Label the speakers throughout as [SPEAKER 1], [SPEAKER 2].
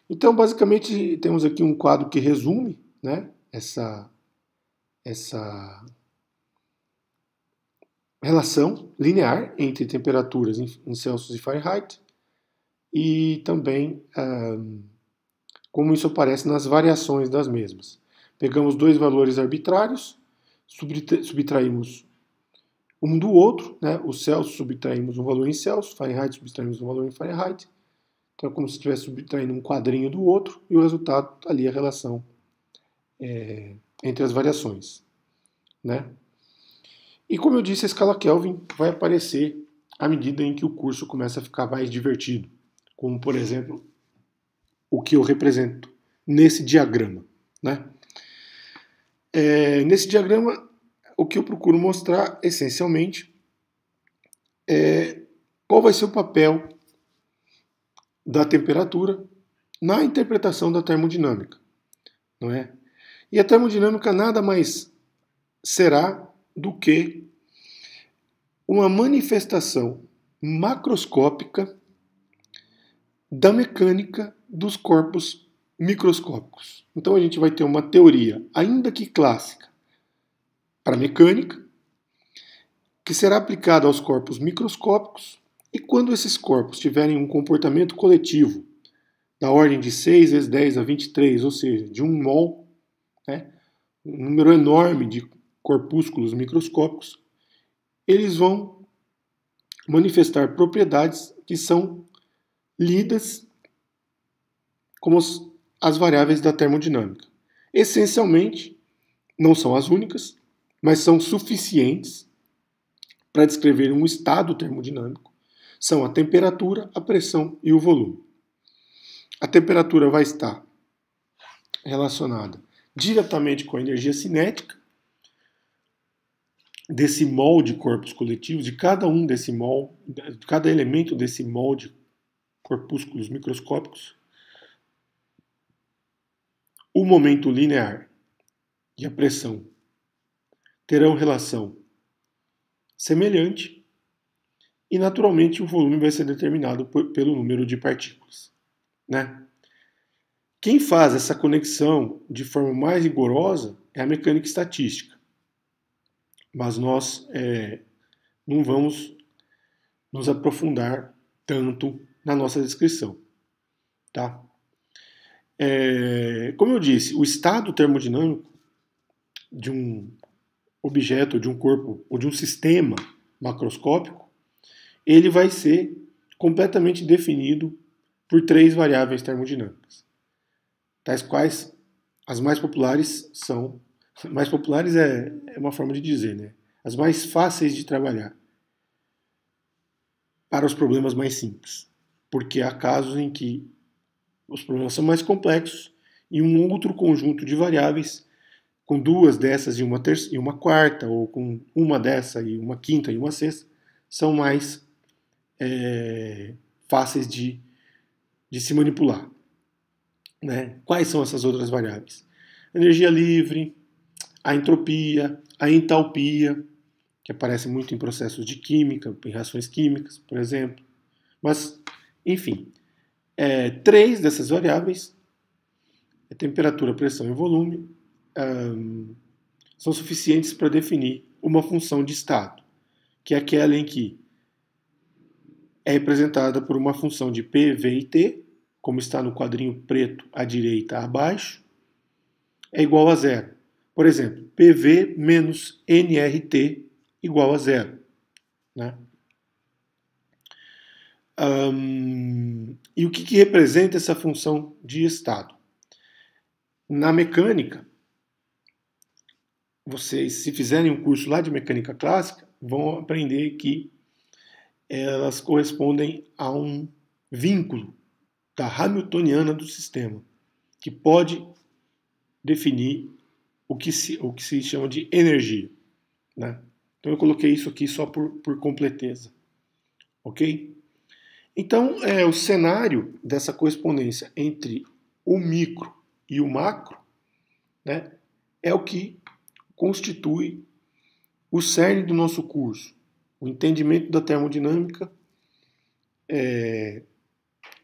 [SPEAKER 1] Então, basicamente, temos aqui um quadro que resume, né, essa relação linear entre temperaturas em Celsius e Fahrenheit e também como isso aparece nas variações das mesmas. Pegamos dois valores arbitrários, subtraímos um do outro, né? O Celsius subtraímos um valor em Celsius, Fahrenheit subtraímos um valor em Fahrenheit. Então é como se estivesse subtraindo um quadrinho do outro e o resultado está ali a relação entre as variações, né? E como eu disse, a escala Kelvin vai aparecer à medida em que o curso começa a ficar mais divertido, como por exemplo o que eu represento nesse diagrama, né? Nesse diagrama, o que eu procuro mostrar essencialmente é qual vai ser o papel da temperatura na interpretação da termodinâmica, não é? E a termodinâmica nada mais será do que uma manifestação macroscópica da mecânica dos corpos microscópicos. Então a gente vai ter uma teoria, ainda que clássica, para a mecânica, que será aplicada aos corpos microscópicos, e quando esses corpos tiverem um comportamento coletivo da ordem de 6 vezes 10 a 23, ou seja, de 1 mol, né, um número enorme de corpúsculos microscópicos, eles vão manifestar propriedades que são lidas como as variáveis da termodinâmica. Essencialmente, não são as únicas, mas são suficientes para descrever um estado termodinâmico. São a temperatura, a pressão e o volume. A temperatura vai estar relacionada diretamente com a energia cinética desse mol de corpos coletivos, de cada um desse mol, de cada elemento desse mol de corpúsculos microscópicos. O momento linear e a pressão terão relação semelhante e, naturalmente, o volume vai ser determinado pelo número de partículas, né? Quem faz essa conexão de forma mais rigorosa é a mecânica estatística, mas nós não vamos nos aprofundar tanto na nossa descrição, tá? Como eu disse, o estado termodinâmico de um objeto, de um corpo ou de um sistema macroscópico, ele vai ser completamente definido por três variáveis termodinâmicas, tais quais as mais populares são, mais populares é uma forma de dizer, né? As mais fáceis de trabalhar para os problemas mais simples, porque há casos em que os problemas são mais complexos e um outro conjunto de variáveis com duas dessas e uma quarta, ou com uma dessa e uma quinta e uma sexta, são mais fáceis de se manipular, né? Quais são essas outras variáveis? Energia livre, a entropia, a entalpia, que aparece muito em processos de química, em reações químicas, por exemplo. Mas, enfim, três dessas variáveis, temperatura, pressão e volume, são suficientes para definir uma função de estado, que é aquela em que é representada por uma função de P, V e T, como está no quadrinho preto à direita abaixo, é igual a zero. Por exemplo, PV menos nRT igual a zero, né? E o que representa essa função de estado? Na mecânica, vocês, se fizerem um curso lá de mecânica clássica, vão aprender que elas correspondem a um vínculo da Hamiltoniana do sistema, que pode definir o que se chama de energia, né? Então eu coloquei isso aqui só por completeza, ok? Então, o cenário dessa correspondência entre o micro e o macro, né, é o que constitui o cerne do nosso curso, o entendimento da termodinâmica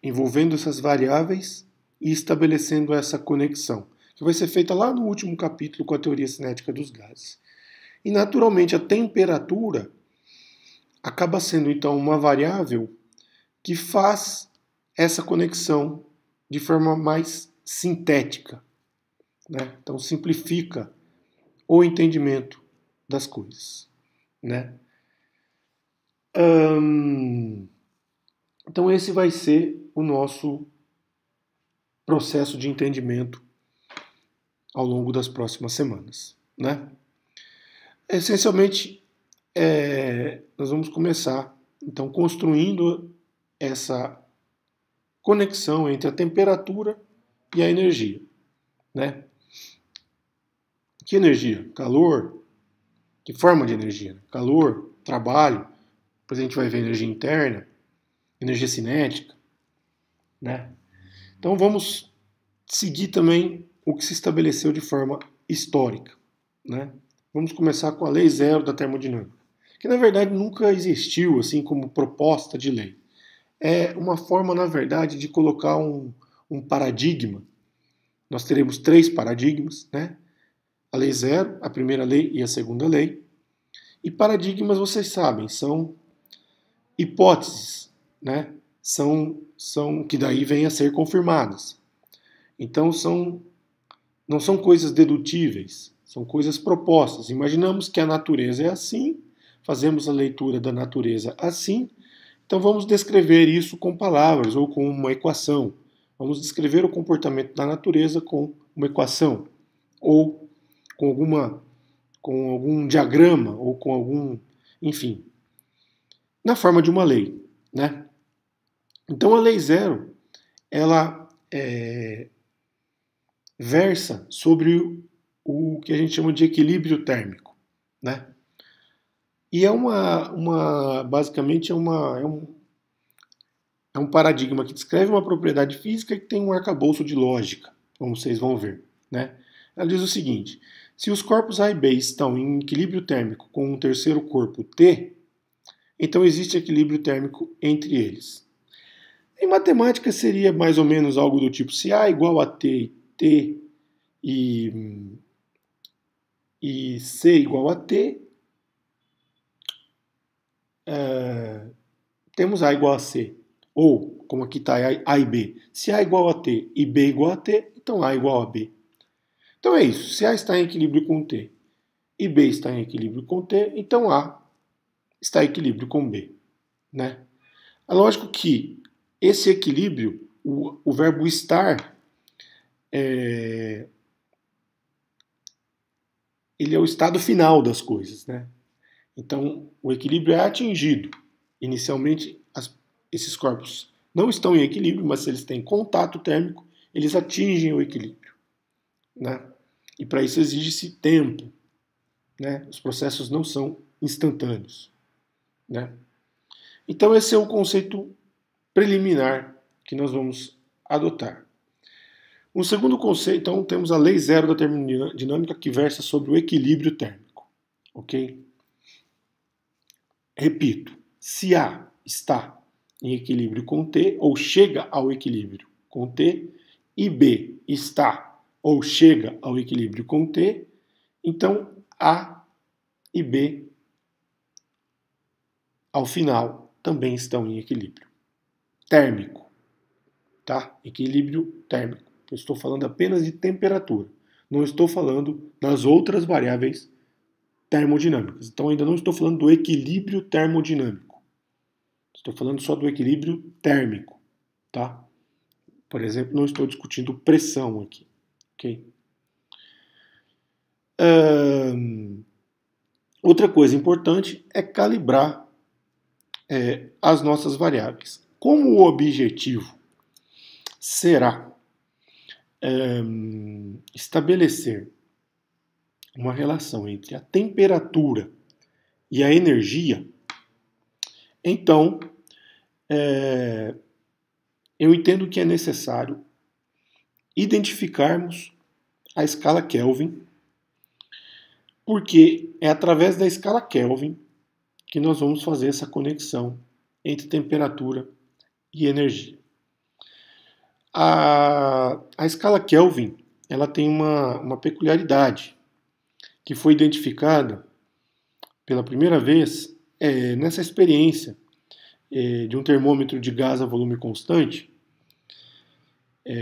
[SPEAKER 1] envolvendo essas variáveis e estabelecendo essa conexão, que vai ser feita lá no último capítulo com a teoria cinética dos gases. E naturalmente a temperatura acaba sendo então uma variável que faz essa conexão de forma mais sintética, né? Então simplifica o entendimento das coisas, né? Então esse vai ser o nosso processo de entendimento ao longo das próximas semanas, né? Essencialmente, nós vamos começar então construindo essa conexão entre a temperatura e a energia, né? Que energia? Calor. Que forma de energia? Calor, trabalho. Depois a gente vai ver energia interna, energia cinética, né? Então vamos seguir também o que se estabeleceu de forma histórica, né? Vamos começar com a lei zero da termodinâmica, que na verdade nunca existiu assim como proposta de lei. É uma forma, na verdade, de colocar um paradigma. Nós teremos 3 paradigmas, né? A lei zero, a primeira lei e a segunda lei. E paradigmas, vocês sabem, são hipóteses, né? São que daí vêm a ser confirmadas. Então não são coisas dedutíveis, são coisas propostas. Imaginamos que a natureza é assim, fazemos a leitura da natureza assim, então vamos descrever isso com palavras ou com uma equação. Vamos descrever o comportamento da natureza com uma equação ou com algum diagrama ou com algum, enfim, na forma de uma lei, né? Então a lei zero, ela versa sobre o que a gente chama de equilíbrio térmico, né? E basicamente é um paradigma que descreve uma propriedade física que tem um arcabouço de lógica, como vocês vão ver, né? Ela diz o seguinte: se os corpos A e B estão em equilíbrio térmico com um terceiro corpo T, então existe equilíbrio térmico entre eles. Em matemática seria mais ou menos algo do tipo: se A é igual a T e C igual a T, temos A igual a C. Ou, como aqui está A e B, se A igual a T e B igual a T, então A igual a B. Então é isso, se A está em equilíbrio com T e B está em equilíbrio com T, então A está em equilíbrio com B, né? É lógico que esse equilíbrio, o verbo estar, ele é o estado final das coisas, né? Então, o equilíbrio é atingido. Inicialmente, esses corpos não estão em equilíbrio, mas se eles têm contato térmico, eles atingem o equilíbrio, né? E para isso exige-se tempo, né? Os processos não são instantâneos, né? Então, esse é o conceito preliminar que nós vamos adotar. Um segundo conceito, então, temos a lei zero da termodinâmica, que versa sobre o equilíbrio térmico, ok? Repito, se A está em equilíbrio com T, ou chega ao equilíbrio com T, e B está ou chega ao equilíbrio com T, então A e B, ao final, também estão em equilíbrio térmico, tá? Equilíbrio térmico. Eu estou falando apenas de temperatura, não estou falando das outras variáveis termodinâmicas. Então ainda não estou falando do equilíbrio termodinâmico. Estou falando só do equilíbrio térmico, tá? Por exemplo, não estou discutindo pressão aqui, ok? Outra coisa importante é calibrar as nossas variáveis. Como o objetivo será estabelecer uma relação entre a temperatura e a energia, então eu entendo que é necessário identificarmos a escala Kelvin, porque é através da escala Kelvin que nós vamos fazer essa conexão entre temperatura e energia. A escala Kelvin ela tem uma peculiaridade que foi identificada pela primeira vez nessa experiência de um termômetro de gás a volume constante,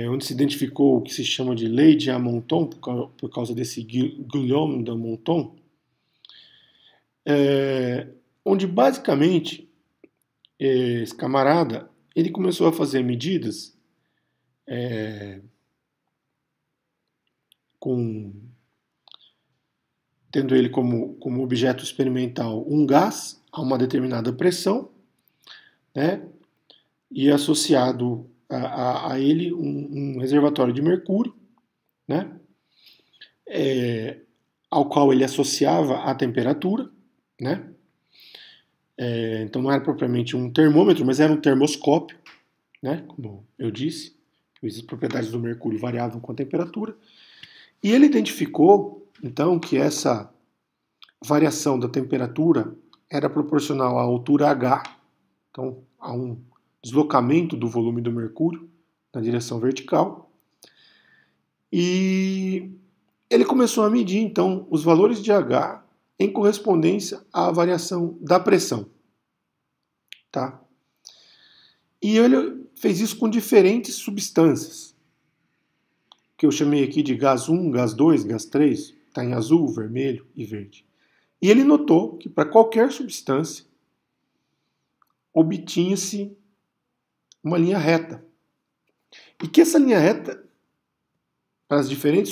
[SPEAKER 1] onde se identificou o que se chama de lei de Amonton, por causa desse Guillaume de Amonton, onde basicamente esse camarada ele começou a fazer medidas tendo ele como objeto experimental um gás a uma determinada pressão, né, e associado a ele um reservatório de mercúrio, né, ao qual ele associava a temperatura, né. Então não era propriamente um termômetro, mas era um termoscópio, né, como eu disse, as propriedades do mercúrio variavam com a temperatura, e ele identificou, então, que essa variação da temperatura era proporcional à altura H, então a um deslocamento do volume do mercúrio na direção vertical, e ele começou a medir, então, os valores de H em correspondência à variação da pressão. Tá? E ele fez isso com diferentes substâncias, que eu chamei aqui de gás 1, gás 2, gás 3, está em azul, vermelho e verde. E ele notou que para qualquer substância obtinha-se uma linha reta. E que essa linha reta, para as diferentes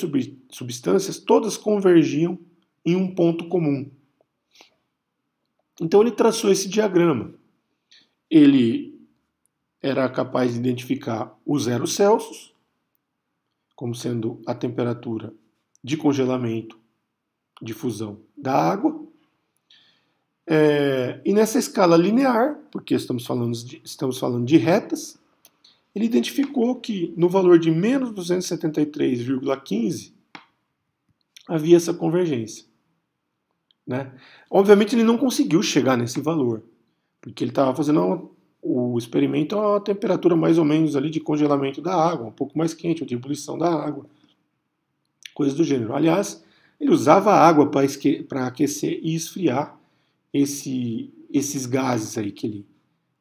[SPEAKER 1] substâncias, todas convergiam em um ponto comum. Então ele traçou esse diagrama. Ele era capaz de identificar o 0 Celsius como sendo a temperatura de congelamento, de fusão da água. E nessa escala linear, porque estamos falando de retas, ele identificou que no valor de menos 273,15 havia essa convergência. Né? Obviamente ele não conseguiu chegar nesse valor, porque ele estava fazendo o experimento a uma temperatura mais ou menos ali de congelamento da água, um pouco mais quente, ou de ebulição da água, coisas do gênero. Aliás, ele usava a água para aquecer e esfriar esses gases aí que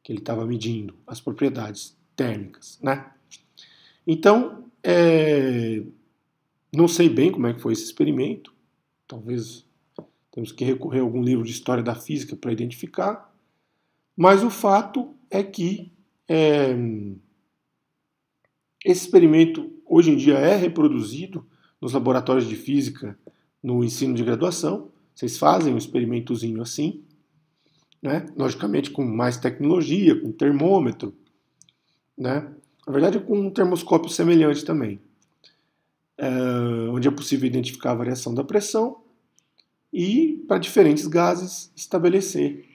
[SPEAKER 1] ele estava medindo, as propriedades térmicas. Né? Então, não sei bem como é que foi esse experimento, talvez temos que recorrer a algum livro de história da física para identificar, mas o fato é que esse experimento hoje em dia é reproduzido nos laboratórios de física no ensino de graduação. Vocês fazem um experimentozinho assim, né? Logicamente com mais tecnologia, com termômetro, né? Na verdade com um termoscópio semelhante também, onde é possível identificar a variação da pressão e, para diferentes gases, estabelecer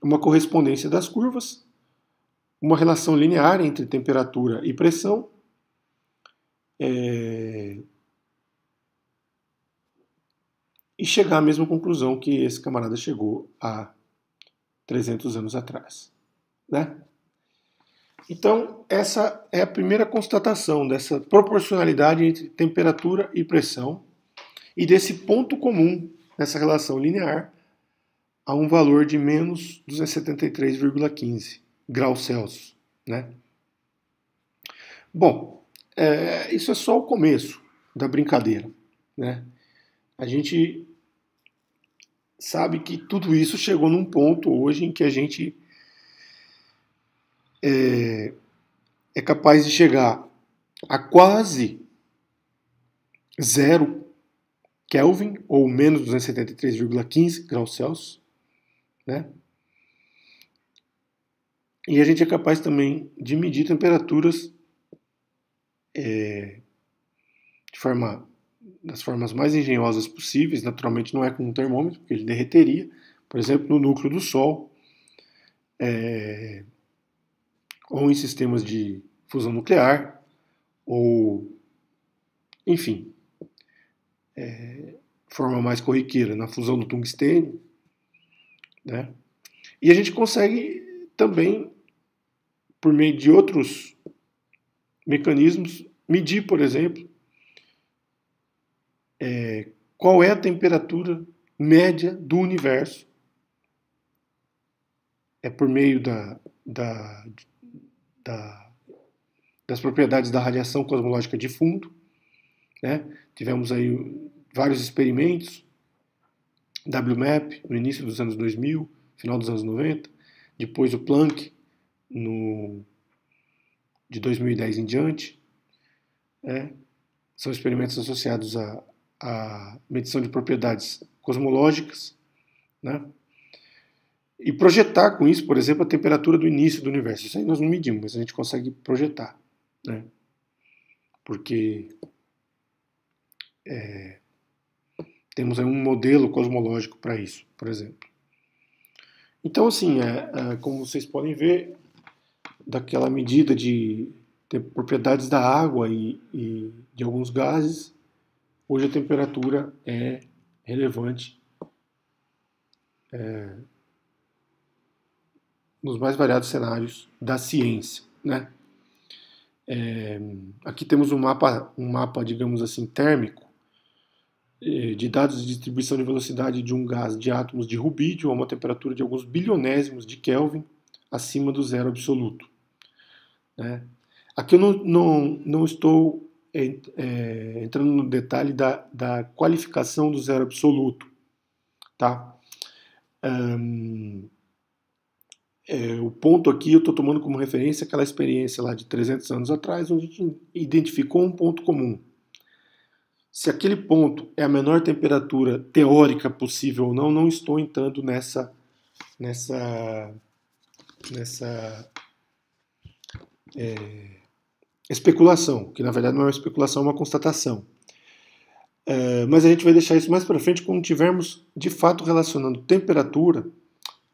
[SPEAKER 1] uma correspondência das curvas, uma relação linear entre temperatura e pressão, e chegar à mesma conclusão que esse camarada chegou há 300 anos atrás. Né? Então, essa é a primeira constatação dessa proporcionalidade entre temperatura e pressão e desse ponto comum nessa relação linear a um valor de menos 273,15 graus Celsius. Né? Bom, isso é só o começo da brincadeira. Né? A gente sabe que tudo isso chegou num ponto hoje em que a gente é capaz de chegar a quase 0 Kelvin, ou menos 273,15 graus Celsius. Né? E a gente é capaz também de medir temperaturas das formas mais engenhosas possíveis. Naturalmente não é com um termômetro, porque ele derreteria. Por exemplo, no núcleo do Sol, ou em sistemas de fusão nuclear, ou, enfim, forma mais corriqueira, na fusão do tungstênio. Né? E a gente consegue também por meio de outros mecanismos, medir, por exemplo, qual é a temperatura média do universo. É por meio das propriedades da radiação cosmológica de fundo, né? Tivemos aí vários experimentos, WMAP no início dos anos 2000, final dos anos 90, depois o Planck de 2010 em diante, né? São experimentos associados à medição de propriedades cosmológicas, né? E projetar com isso, por exemplo, a temperatura do início do universo. Isso aí nós não medimos, mas a gente consegue projetar, né? Porque temos aí um modelo cosmológico para isso, por exemplo. Então, assim, como vocês podem ver, daquela medida de propriedades da água e de alguns gases, hoje a temperatura é relevante nos mais variados cenários da ciência, né? Aqui temos um mapa, digamos assim, térmico, de dados de distribuição de velocidade de um gás de átomos de rubídio a uma temperatura de alguns bilionésimos de Kelvin acima do zero absoluto, né? Aqui eu não estou entrando no detalhe da qualificação do zero absoluto, tá? O ponto aqui eu estou tomando como referência aquela experiência lá de 300 anos atrás, onde a gente identificou um ponto comum. Se aquele ponto é a menor temperatura teórica possível ou não, não estou entrando nessa especulação, que na verdade não é uma especulação, é uma constatação. Mas a gente vai deixar isso mais para frente quando tivermos de fato relacionando temperatura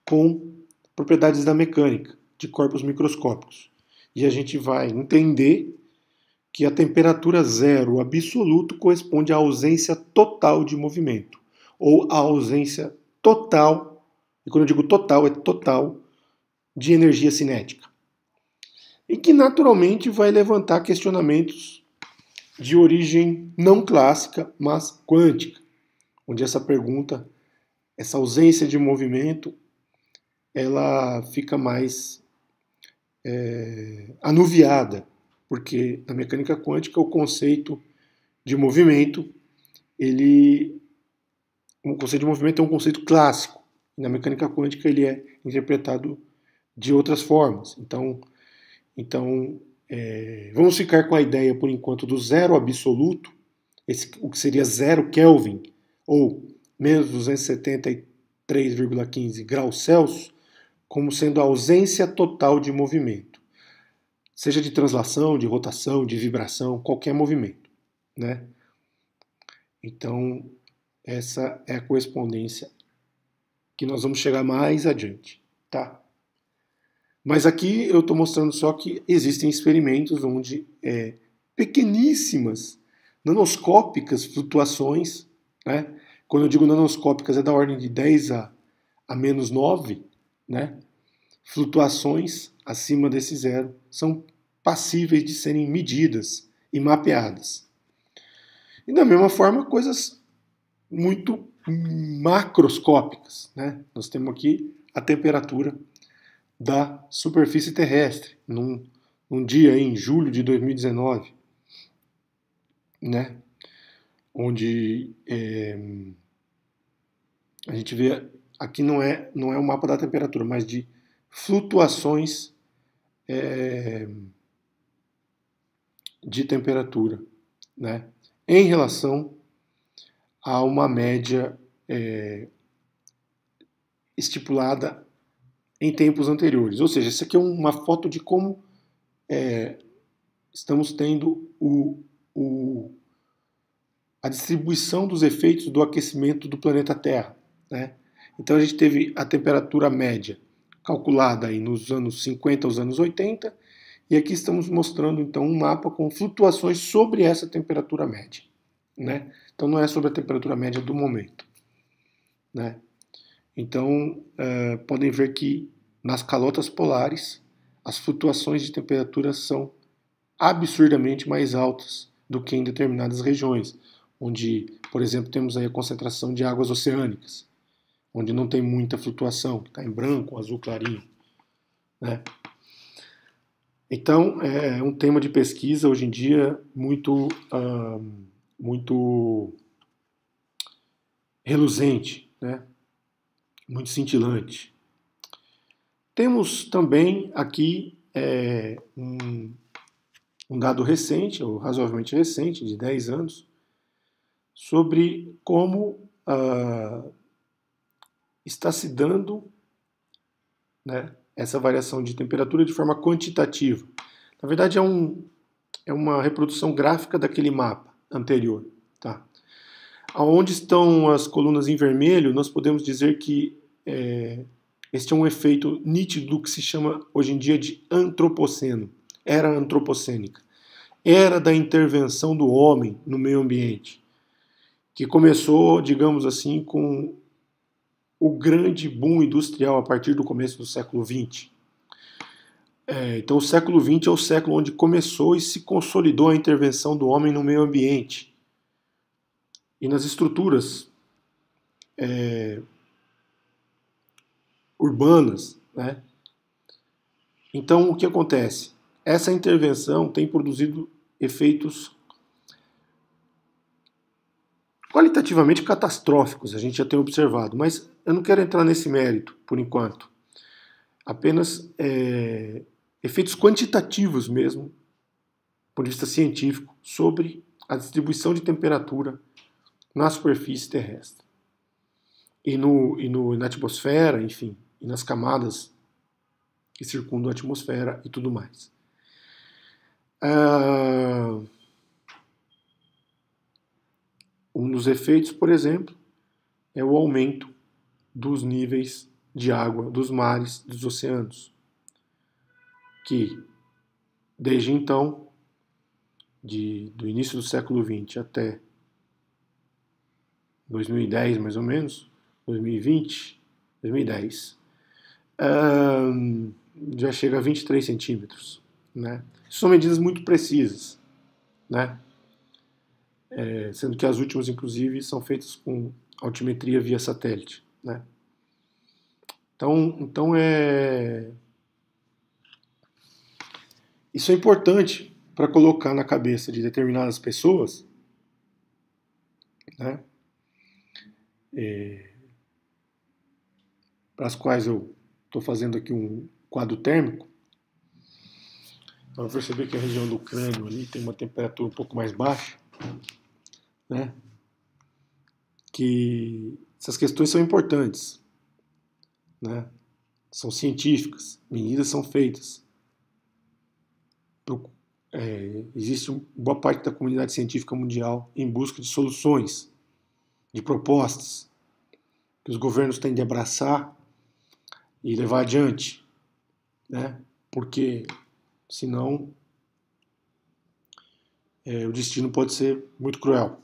[SPEAKER 1] com propriedades da mecânica, de corpos microscópicos. E a gente vai entender que a temperatura zero absoluto corresponde à ausência total de movimento, ou à ausência total, e quando eu digo total, é total, de energia cinética. E que naturalmente vai levantar questionamentos de origem não clássica, mas quântica, onde essa pergunta, essa ausência de movimento, ela fica mais anuviada, porque na mecânica quântica o conceito de movimento, o conceito de movimento é um conceito clássico, e na mecânica quântica ele é interpretado de outras formas. Então vamos ficar com a ideia, por enquanto, do zero absoluto, o que seria 0 Kelvin, ou menos 273,15 graus Celsius, como sendo a ausência total de movimento. Seja de translação, de rotação, de vibração, qualquer movimento, né? Então, essa é a correspondência que nós vamos chegar mais adiante, tá? Mas aqui eu estou mostrando só que existem experimentos onde pequeníssimas, nanoscópicas flutuações, né? Quando eu digo nanoscópicas é da ordem de 10 a menos 9, né? Flutuações acima desse zero são passíveis de serem medidas e mapeadas. E da mesma forma, coisas muito macroscópicas, né? Nós temos aqui a temperatura da superfície terrestre, num dia em julho de 2019, né? Onde a gente vê, aqui não é um mapa da temperatura, mas de flutuações de temperatura, né? Em relação a uma média estipulada em tempos anteriores. Ou seja, isso aqui é uma foto de como estamos tendo a distribuição dos efeitos do aquecimento do planeta Terra, né? Então a gente teve a temperatura média calculada aí nos anos 50 aos anos 80, e aqui estamos mostrando então um mapa com flutuações sobre essa temperatura média, né? Então não é sobre a temperatura média do momento, né? Então podem ver que nas calotas polares as flutuações de temperatura são absurdamente mais altas do que em determinadas regiões, onde, por exemplo, temos aí a concentração de águas oceânicas, onde não tem muita flutuação, está em branco, azul clarinho, né? Então, é um tema de pesquisa hoje em dia muito reluzente, né? Muito cintilante. Temos também aqui um dado recente, ou razoavelmente recente, de 10 anos, sobre como está se dando, né, essa variação de temperatura de forma quantitativa. Na verdade, é uma reprodução gráfica daquele mapa anterior. Tá? Onde estão as colunas em vermelho, nós podemos dizer que este é um efeito nítido do que se chama hoje em dia de antropoceno, era antropocênica. Era da intervenção do homem no meio ambiente, que começou, digamos assim, com o grande boom industrial a partir do começo do século XX. Então, o século XX é o século onde começou e se consolidou a intervenção do homem no meio ambiente e nas estruturas urbanas, né? Então, o que acontece? Essa intervenção tem produzido efeitos qualitativamente catastróficos, a gente já tem observado, mas eu não quero entrar nesse mérito, por enquanto. Apenas efeitos quantitativos mesmo, do ponto de vista científico, sobre a distribuição de temperatura na superfície terrestre. E na atmosfera, enfim, e nas camadas que circundam a atmosfera e tudo mais. Um dos efeitos, por exemplo, é o aumento dos níveis de água dos mares, dos oceanos, que desde então, do início do século XX até 2010 mais ou menos, 2020, 2010, já chega a 23 centímetros. Né? São medidas muito precisas, né? Sendo que as últimas, inclusive, são feitas com altimetria via satélite. Né? Então isso é importante para colocar na cabeça de determinadas pessoas, né? Para as quais eu estou fazendo aqui um quadro térmico. Então, eu perceber que a região do crânio ali tem uma temperatura um pouco mais baixa, né? Que essas questões são importantes, né? São científicas, medidas são feitas. Existe boa parte da comunidade científica mundial em busca de soluções, de propostas que os governos têm de abraçar e levar adiante, né? Porque senão o destino pode ser muito cruel.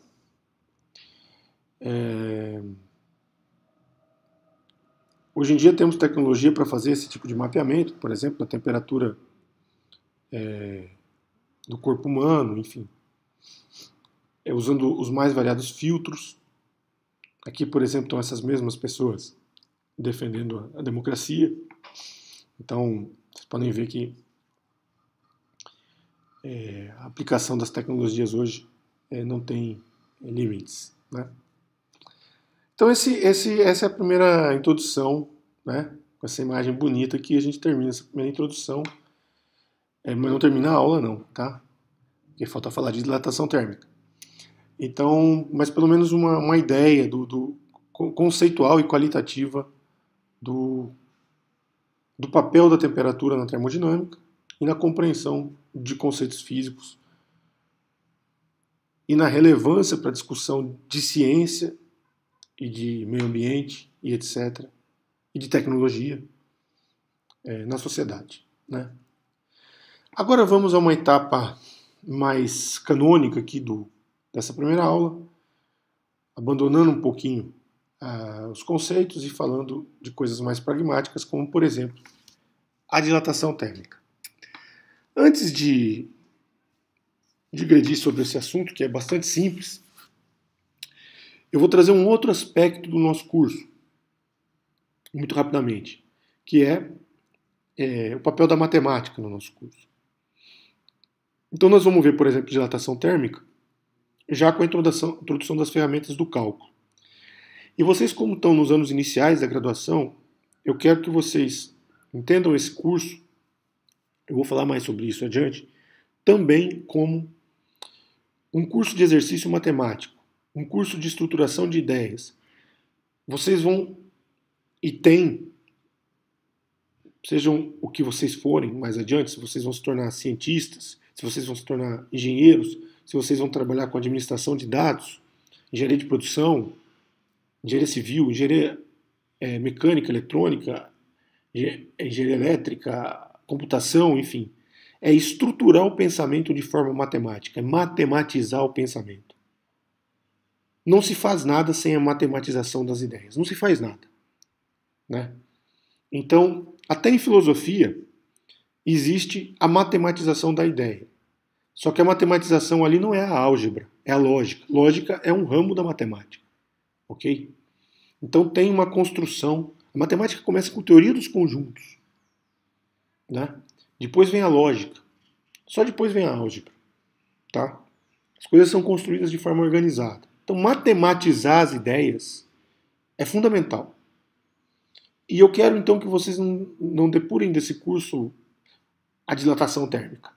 [SPEAKER 1] Hoje em dia temos tecnologia para fazer esse tipo de mapeamento, por exemplo, a temperatura do corpo humano, enfim, usando os mais variados filtros. Aqui, por exemplo, estão essas mesmas pessoas defendendo a democracia. Então, vocês podem ver que a aplicação das tecnologias hoje não tem limites, né? Então, essa é a primeira introdução, né? Com essa imagem bonita que a gente termina essa primeira introdução. Mas não termina a aula, não, tá? Porque falta falar de dilatação térmica. Então, mas pelo menos uma ideia do conceitual e qualitativa do papel da temperatura na termodinâmica e na compreensão de conceitos físicos e na relevância para a discussão de ciência e de meio ambiente e etc. e de tecnologia na sociedade, né? Agora vamos a uma etapa mais canônica aqui dessa primeira aula, abandonando um pouquinho os conceitos e falando de coisas mais pragmáticas, como, por exemplo, a dilatação térmica. Antes de digredir sobre esse assunto, que é bastante simples, eu vou trazer um outro aspecto do nosso curso, muito rapidamente, que é o papel da matemática no nosso curso. Então nós vamos ver, por exemplo, dilatação térmica, já com a introdução das ferramentas do cálculo. E vocês, como estão nos anos iniciais da graduação, eu quero que vocês entendam esse curso, eu vou falar mais sobre isso adiante, também como um curso de exercício matemático, um curso de estruturação de ideias. Vocês vão e têm, sejam o que vocês forem mais adiante, se vocês vão se tornar cientistas, se vocês vão se tornar engenheiros, se vocês vão trabalhar com administração de dados, engenharia de produção, engenharia civil, engenharia mecânica, eletrônica, engenharia elétrica, computação, enfim. É estruturar o pensamento de forma matemática, é matematizar o pensamento. Não se faz nada sem a matematização das ideias, não se faz nada, né? Então, até em filosofia, existe a matematização da ideia. Só que a matematização ali não é a álgebra, é a lógica. Lógica é um ramo da matemática, ok? Então tem uma construção. A matemática começa com teoria dos conjuntos, né? Depois vem a lógica. Só depois vem a álgebra, tá? As coisas são construídas de forma organizada. Então matematizar as ideias é fundamental. E eu quero então que vocês não depurem desse curso a dilatação térmica,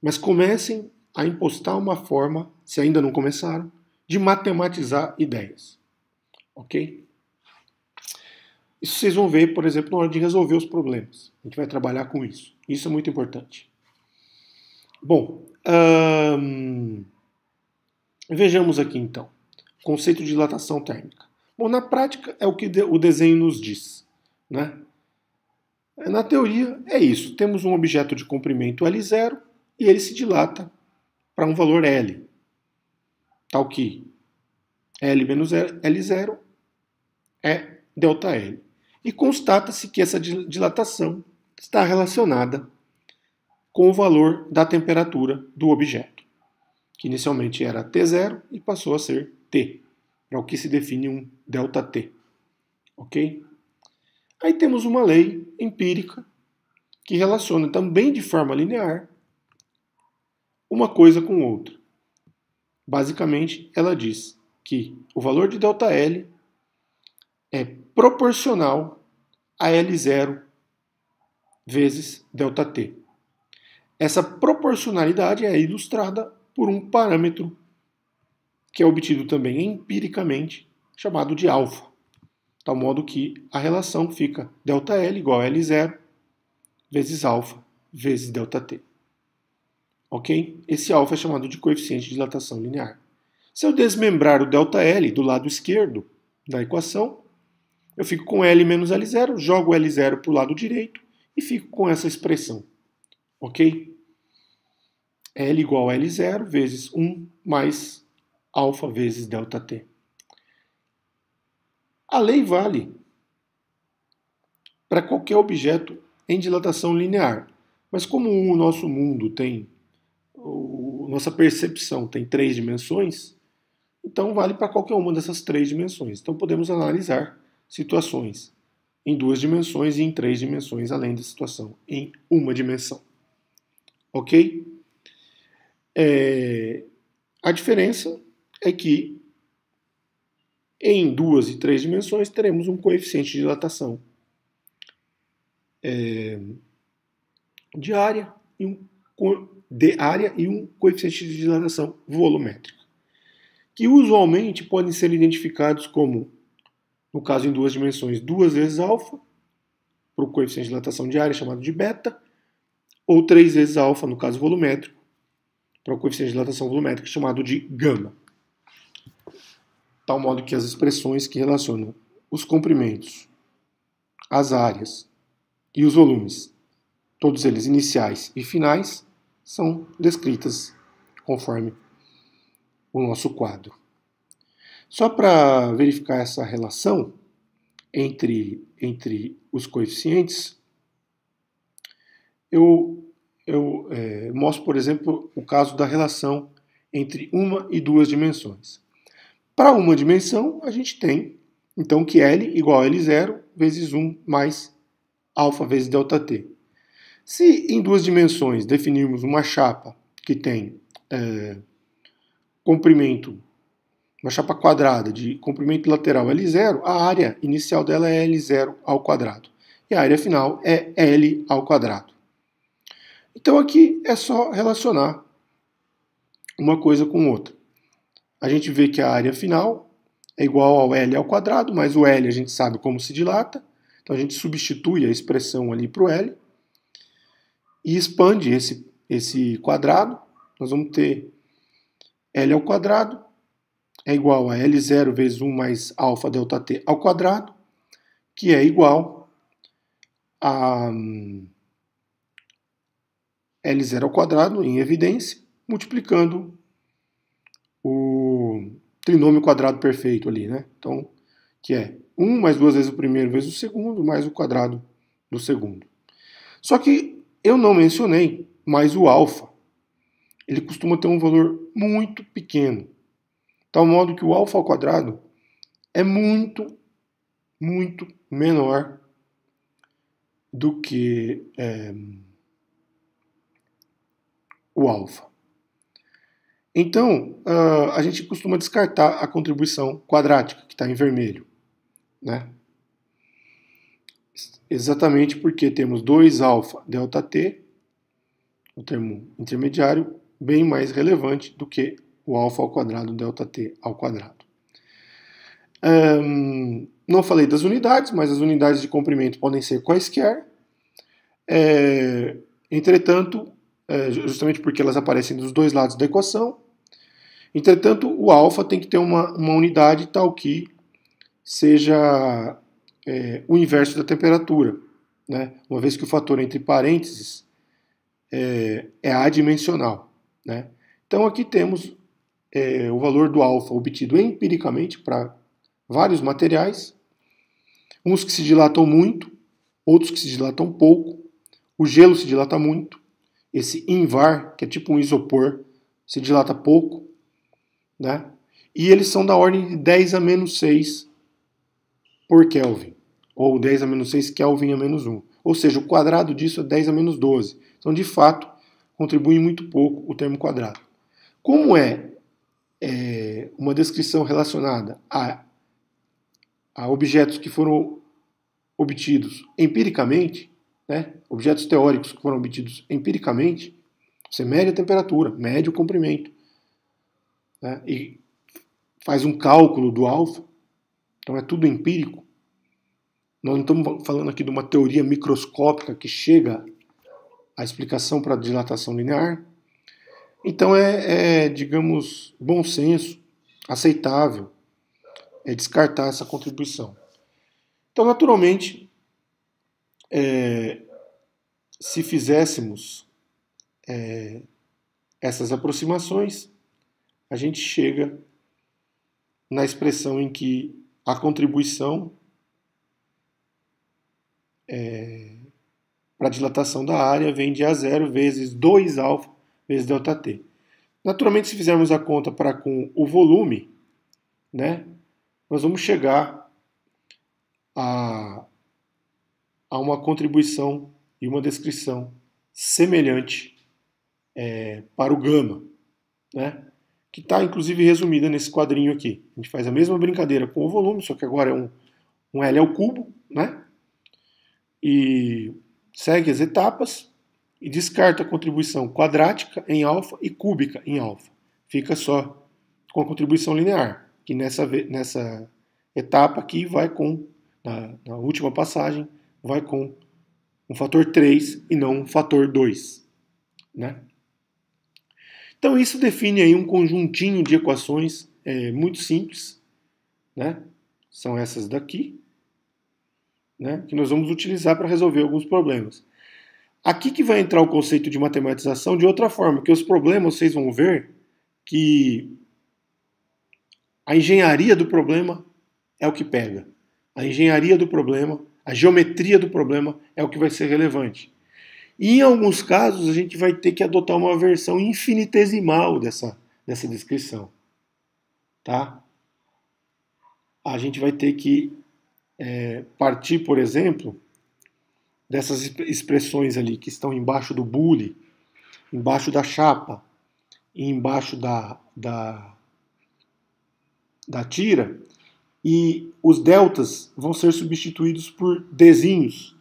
[SPEAKER 1] mas comecem a impostar uma forma, se ainda não começaram, de matematizar ideias. Ok? Isso vocês vão ver, por exemplo, na hora de resolver os problemas. A gente vai trabalhar com isso. Isso é muito importante. Bom, vejamos aqui então. Conceito de dilatação térmica. Bom, na prática é o que o desenho nos diz, né? Na teoria é isso. Temos um objeto de comprimento L0 e ele se dilata para um valor L. Tal que L menos L0 é ΔL. E constata-se que essa dilatação está relacionada com o valor da temperatura do objeto, que inicialmente era T0 e passou a ser T, para o que se define um ΔT. Ok? Aí temos uma lei empírica que relaciona também de forma linear uma coisa com outra. Basicamente, ela diz que o valor de ΔL é proporcional a L0 vezes ΔT. Essa proporcionalidade é ilustrada por um parâmetro que é obtido também empiricamente, chamado de alfa. De tal modo que a relação fica ΔL igual a L0 vezes alfa vezes ΔT. Ok? Esse alfa é chamado de coeficiente de dilatação linear. Se eu desmembrar o ΔL do lado esquerdo da equação, eu fico com L menos L0, jogo L0 para o lado direito e fico com essa expressão. Ok? L igual a L0 vezes 1 mais alfa vezes ΔT. A lei vale para qualquer objeto em dilatação linear. Mas como o nosso mundo tem, nossa percepção tem 3 dimensões, então vale para qualquer uma dessas 3 dimensões. Então podemos analisar situações em 2 dimensões e em 3 dimensões, além da situação em 1 dimensão. Ok? A diferença é que em 2 e 3 dimensões teremos um coeficiente de dilatação de área e um coeficiente de dilatação volumétrica, que usualmente podem ser identificados como, no caso em 2 dimensões, 2 vezes alfa, para o coeficiente de dilatação de área chamado de beta, ou 3 vezes alfa, no caso volumétrico, para o coeficiente de dilatação volumétrica chamado de gama. Tal modo que as expressões que relacionam os comprimentos, as áreas e os volumes, todos eles iniciais e finais, são descritas conforme o nosso quadro. Só para verificar essa relação entre os coeficientes, eu eu mostro, por exemplo, o caso da relação entre uma e duas dimensões. Para uma dimensão, a gente tem, então, que L igual a L0 vezes 1 mais alfa vezes ΔT. Se em duas dimensões definirmos uma chapa que tem comprimento, uma chapa quadrada de comprimento lateral L0, a área inicial dela é L0 ao quadrado. E a área final é L ao quadrado. Então aqui é só relacionar uma coisa com outra. A gente vê que a área final é igual ao L ao quadrado, mas o L a gente sabe como se dilata. Então a gente substitui a expressão ali para o L e expande esse quadrado. Nós vamos ter L ao quadrado é igual a L0 vezes 1 mais alfa ΔT ao quadrado, que é igual a L0 ao quadrado, em evidência, multiplicando o trinômio quadrado perfeito ali, né? Então, que é 1 mais 2 vezes o primeiro vezes o segundo, mais o quadrado do segundo. Só que eu não mencionei, mas o alfa, ele costuma ter um valor muito pequeno. Tal modo que o alfa ao quadrado é muito, muito menor do que o alfa. Então, a gente costuma descartar a contribuição quadrática, que está em vermelho, né? Exatamente porque temos 2 alfa ΔT, o termo intermediário, bem mais relevante do que o alfa ao quadrado ΔT ao quadrado. Não falei das unidades, mas as unidades de comprimento podem ser quaisquer. Entretanto, justamente porque elas aparecem dos dois lados da equação, entretanto, o alfa tem que ter uma unidade tal que seja o inverso da temperatura, né? Uma vez que o fator entre parênteses é adimensional, né? Então aqui temos o valor do alfa obtido empiricamente para vários materiais, uns que se dilatam muito, outros que se dilatam pouco. O gelo se dilata muito, esse INVAR, que é tipo um isopor, se dilata pouco, né? E eles são da ordem de 10 a menos 6 por Kelvin, ou 10 a menos 6 Kelvin a menos 1. Ou seja, o quadrado disso é 10 a menos 12. Então, de fato, contribui muito pouco o termo quadrado. Como é uma descrição relacionada a objetos que foram obtidos empiricamente, né? Objetos teóricos que foram obtidos empiricamente, você mede a temperatura, mede o comprimento, né? E faz um cálculo do alfa, então é tudo empírico. Nós não estamos falando aqui de uma teoria microscópica que chega à explicação para a dilatação linear. Então digamos, bom senso, aceitável, descartar essa contribuição. Então, naturalmente, se fizéssemos essas aproximações, a gente chega na expressão em que a contribuição para a dilatação da área vem de A0 vezes 2 alfa vezes ΔT. Naturalmente, se fizermos a conta para com o volume, né, nós vamos chegar a uma contribuição e uma descrição semelhante para o gama, né, que está inclusive resumida nesse quadrinho aqui. A gente faz a mesma brincadeira com o volume, só que agora é um L ao cubo, né, e segue as etapas e descarta a contribuição quadrática em alfa e cúbica em alfa. Fica só com a contribuição linear, que nessa etapa aqui vai com, na última passagem, vai com um fator 3 e não um fator 2. Né? Então isso define aí um conjuntinho de equações muito simples, né? São essas daqui, né? Que nós vamos utilizar para resolver alguns problemas. Aqui que vai entrar o conceito de matematização de outra forma, que os problemas vocês vão ver que a engenharia do problema é o que pega. A engenharia do problema, a geometria do problema é o que vai ser relevante. E em alguns casos a gente vai ter que adotar uma versão infinitesimal dessa descrição. Tá? A gente vai ter que partir, por exemplo, dessas expressões ali que estão embaixo do bule, embaixo da chapa e embaixo da tira, e os deltas vão ser substituídos por desenhos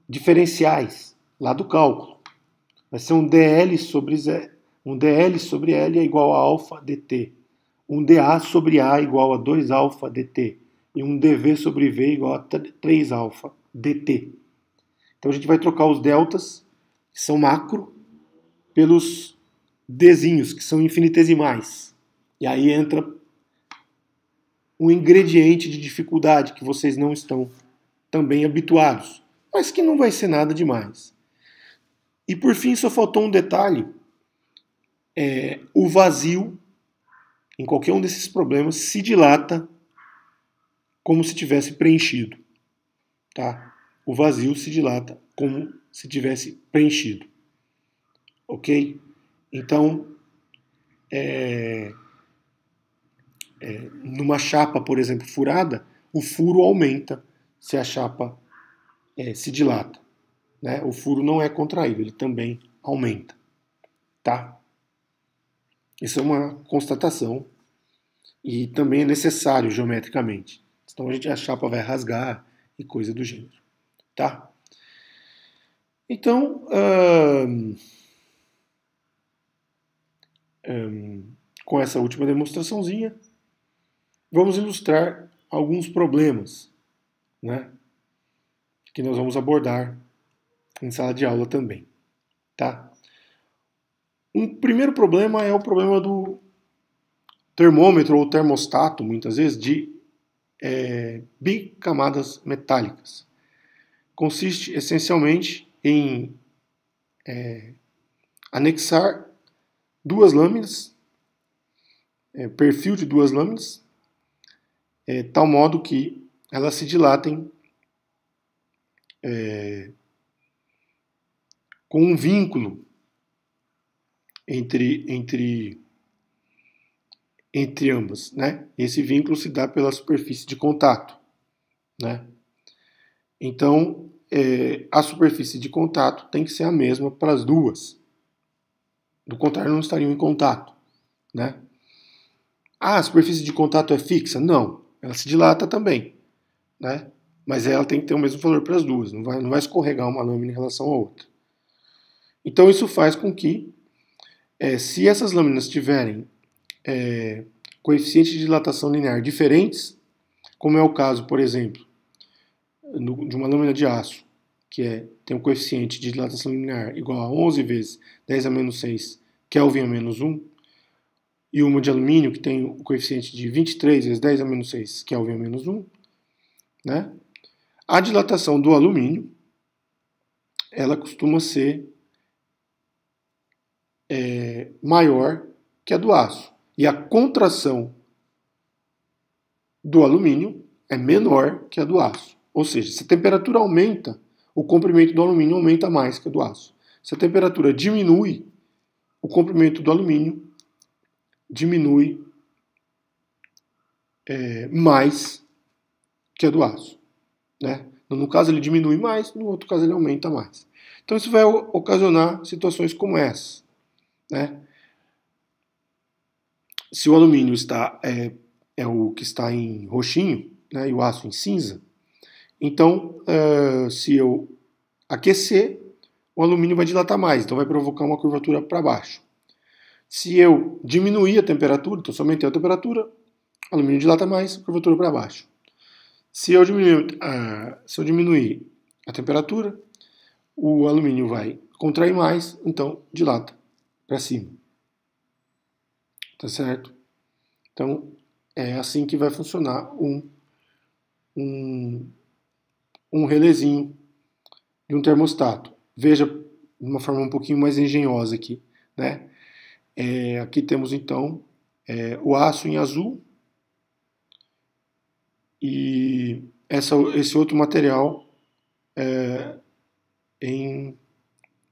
[SPEAKER 1] diferenciais lá do cálculo. Vai ser um dl sobre L é igual a alfa dt, um dA sobre A igual a 2 alfa dt e um dV sobre V igual a 3 alfa dt. Então a gente vai trocar os deltas, que são macro, pelos dzinhos, que são infinitesimais. E aí entra um ingrediente de dificuldade que vocês não estão também habituados, mas que não vai ser nada demais. E por fim, só faltou um detalhe. O vazio, em qualquer um desses problemas, se dilata como se tivesse preenchido. Tá? O vazio se dilata como se tivesse preenchido. Ok? Então, numa chapa, por exemplo, furada, o furo aumenta se a chapa se dilata. Né? O furo não é contraído, ele também aumenta. Tá? Isso é uma constatação e também é necessário geometricamente. Então a chapa vai rasgar e coisa do gênero. Tá? Então, com essa última demonstraçãozinha, vamos ilustrar alguns problemas, né, que nós vamos abordar em sala de aula também. Tá? Um primeiro problema é o problema do termômetro ou termostato, muitas vezes, de bicamadas metálicas. Consiste essencialmente em anexar duas lâminas, perfil de duas lâminas, tal modo que elas se dilatem com um vínculo entre ambas, né? Esse vínculo se dá pela superfície de contato, né? Então, a superfície de contato tem que ser a mesma para as duas. Do contrário, não estariam em contato, né? A superfície de contato é fixa? Não, ela se dilata também, né? Mas ela tem que ter o mesmo valor para as duas, não vai escorregar uma lâmina em relação à outra. Então isso faz com que, se essas lâminas tiverem coeficientes de dilatação linear diferentes, como é o caso, por exemplo, de uma lâmina de aço, que tem um coeficiente de dilatação linear igual a 11 vezes 10 a menos 6 Kelvin a menos 1, e uma de alumínio que tem o coeficiente de 23 vezes 10 a menos 6 Kelvin a menos 1, né? A dilatação do alumínio, ela costuma ser maior que a do aço. E a contração do alumínio é menor que a do aço. Ou seja, se a temperatura aumenta, o comprimento do alumínio aumenta mais que a do aço. Se a temperatura diminui, o comprimento do alumínio diminui mais que a do aço. Né? No caso ele diminui mais, no outro caso ele aumenta mais. Então isso vai ocasionar situações como essa. Né? Se o alumínio é o que está em roxinho, né, e o aço em cinza, então se eu aquecer, o alumínio vai dilatar mais, então vai provocar uma curvatura para baixo. Se eu diminuir a temperatura, então se eu aumentar a temperatura, o alumínio dilata mais, curvatura para baixo. Se eu diminuir a temperatura, o alumínio vai contrair mais, então dilata para cima. Tá certo? Então, é assim que vai funcionar um relézinho de um termostato. Veja de uma forma um pouquinho mais engenhosa aqui, né? Aqui temos então o aço em azul e esse outro material em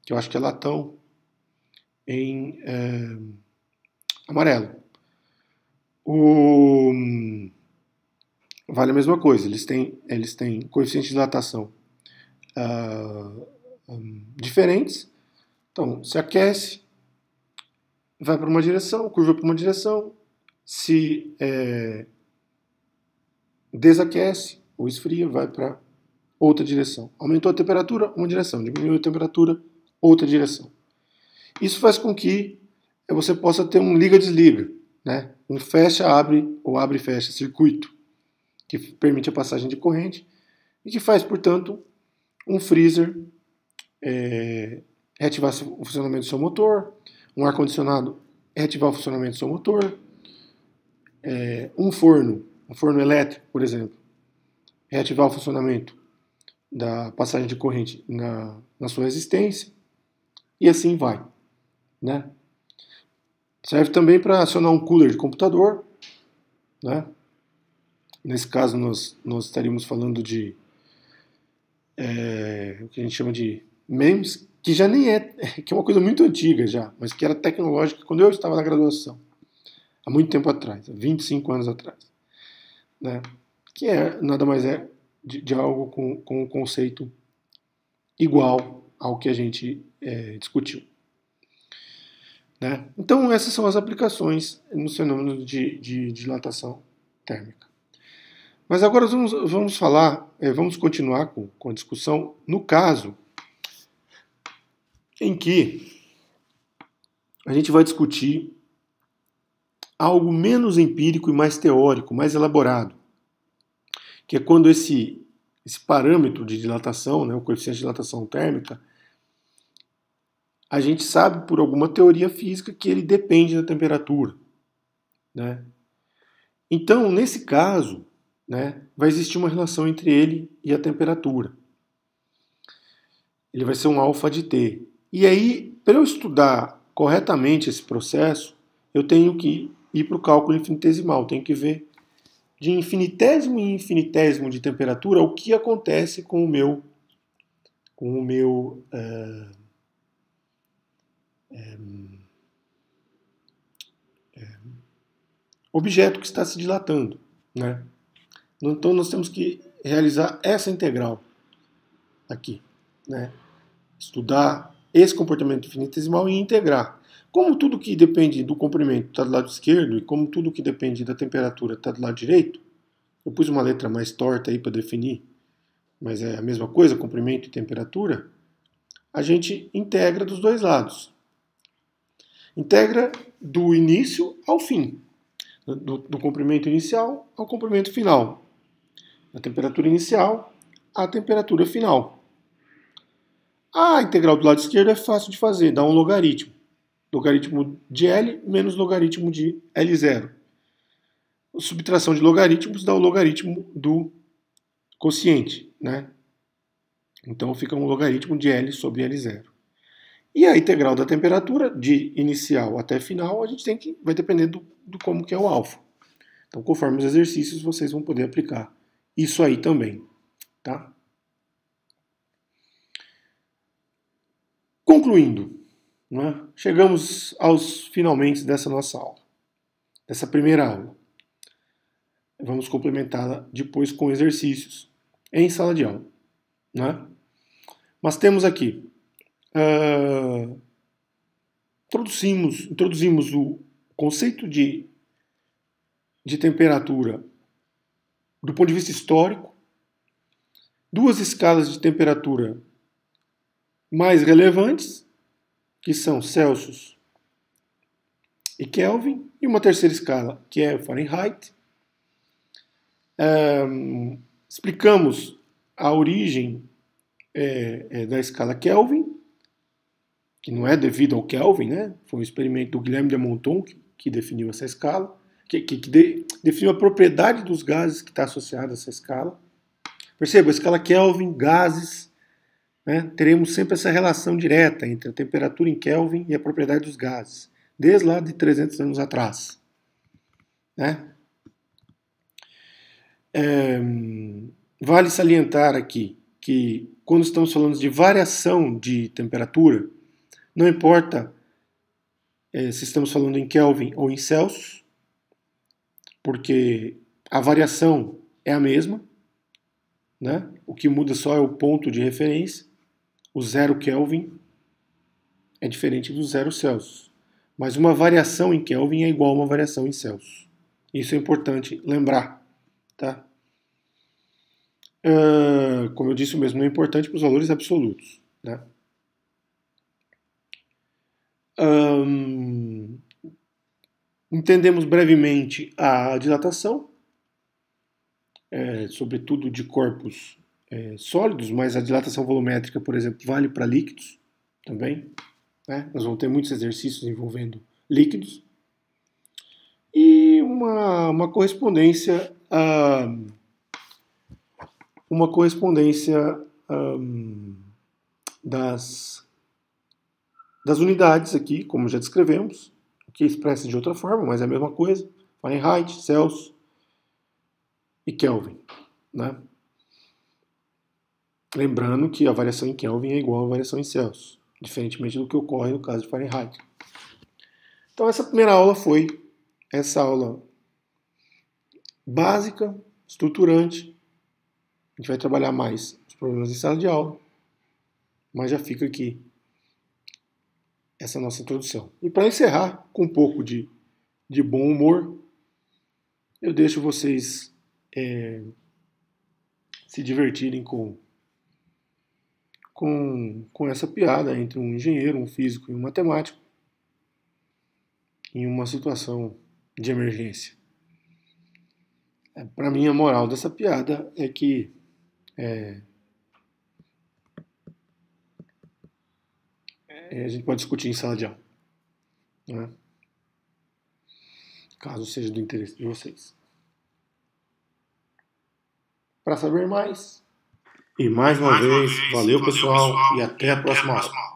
[SPEAKER 1] que eu acho que é latão em amarelo. Vale a mesma coisa, eles têm coeficientes de dilatação diferentes. Então, se aquece, vai para uma direção, curva para uma direção. Se desaquece ou esfria, vai para outra direção. Aumentou a temperatura, uma direção. Diminuiu a temperatura, outra direção. Isso faz com que você possa ter um liga-desliga, né? Um fecha-abre ou abre-fecha circuito, que permite a passagem de corrente e que faz, portanto, um freezer reativar o funcionamento do seu motor, um ar-condicionado reativar o funcionamento do seu motor, um forno elétrico, por exemplo, reativar o funcionamento da passagem de corrente na sua resistência, e assim vai, né? Serve também para acionar um cooler de computador, né? Nesse caso, nós estaríamos falando de o que a gente chama de MEMS, que já nem que é uma coisa muito antiga já, mas que era tecnológica quando eu estava na graduação, há muito tempo atrás, há 25 anos atrás, né? Que nada mais é de algo com um conceito igual ao que a gente discutiu. Né? Então, essas são as aplicações nos fenômenos de dilatação térmica. Mas agora vamos falar, vamos continuar com a discussão no caso em que a gente vai discutir algo menos empírico e mais teórico, mais elaborado, que é quando esse parâmetro de dilatação, né, o coeficiente de dilatação térmica, a gente sabe por alguma teoria física que ele depende da temperatura, né? Então, nesse caso, né, vai existir uma relação entre ele e a temperatura. Ele vai ser um alfa de T. E aí, para eu estudar corretamente esse processo, eu tenho que ir para o cálculo infinitesimal, tenho que ver de infinitésimo em infinitésimo de temperatura o que acontece com o meu objeto que está se dilatando, né? Então nós temos que realizar essa integral aqui, né? Estudar esse comportamento infinitesimal e integrar. Como tudo que depende do comprimento está do lado esquerdo e como tudo que depende da temperatura está do lado direito, eu pus uma letra mais torta aí para definir, mas é a mesma coisa, comprimento e temperatura, a gente integra dos dois lados. Integra do início ao fim, do comprimento inicial ao comprimento final, da temperatura inicial à temperatura final. A integral do lado esquerdo é fácil de fazer, dá um logaritmo. Logaritmo de L menos logaritmo de L0. A subtração de logaritmos dá o logaritmo do quociente, né? Então fica um logaritmo de L sobre L0. E a integral da temperatura, de inicial até final, a gente vai depender do como que é o alfa. Então, conforme os exercícios, vocês vão poder aplicar isso aí também, tá? Concluindo, né? Chegamos aos finalmente dessa nossa aula, dessa primeira aula. Vamos complementá-la depois com exercícios em sala de aula, né? Mas temos aqui introduzimos o conceito de temperatura do ponto de vista histórico, duas escalas de temperatura mais relevantes, que são Celsius e Kelvin, e uma terceira escala, que é o Fahrenheit. Explicamos a origem da escala Kelvin, que não é devido ao Kelvin, né? Foi um experimento do Guilherme de Monton que definiu essa escala, que definiu a propriedade dos gases que está associada a essa escala. Perceba, a escala Kelvin, gases, né? Teremos sempre essa relação direta entre a temperatura em Kelvin e a propriedade dos gases, desde lá de 300 anos atrás, né? Vale salientar aqui que quando estamos falando de variação de temperatura, Não importa se estamos falando em Kelvin ou em Celsius, porque a variação é a mesma, né? O que muda só é o ponto de referência. O 0 Kelvin é diferente do 0 Celsius. Mas uma variação em Kelvin é igual a uma variação em Celsius. Isso é importante lembrar. Tá? Como eu disse mesmo, não é importante para os valores absolutos. Né? Entendemos brevemente a dilatação, sobretudo de corpos sólidos, mas a dilatação volumétrica, por exemplo, vale para líquidos também. Né? Nós vamos ter muitos exercícios envolvendo líquidos. E uma correspondência das unidades aqui, como já descrevemos, que expressa de outra forma, mas é a mesma coisa. Fahrenheit, Celsius e Kelvin. Né? Lembrando que a variação em Kelvin é igual à variação em Celsius, diferentemente do que ocorre no caso de Fahrenheit. Então essa primeira aula foi essa aula básica, estruturante. A gente vai trabalhar mais os problemas em sala de aula, mas já fica aqui essa nossa introdução. E para encerrar com um pouco de bom humor, eu deixo vocês se divertirem com essa piada entre um engenheiro, um físico e um matemático em uma situação de emergência. Para mim, a moral dessa piada é que a gente pode discutir em sala de aula, né? Caso seja do interesse de vocês. Para saber mais, e mais uma vez, valeu pessoal, e até a próxima aula.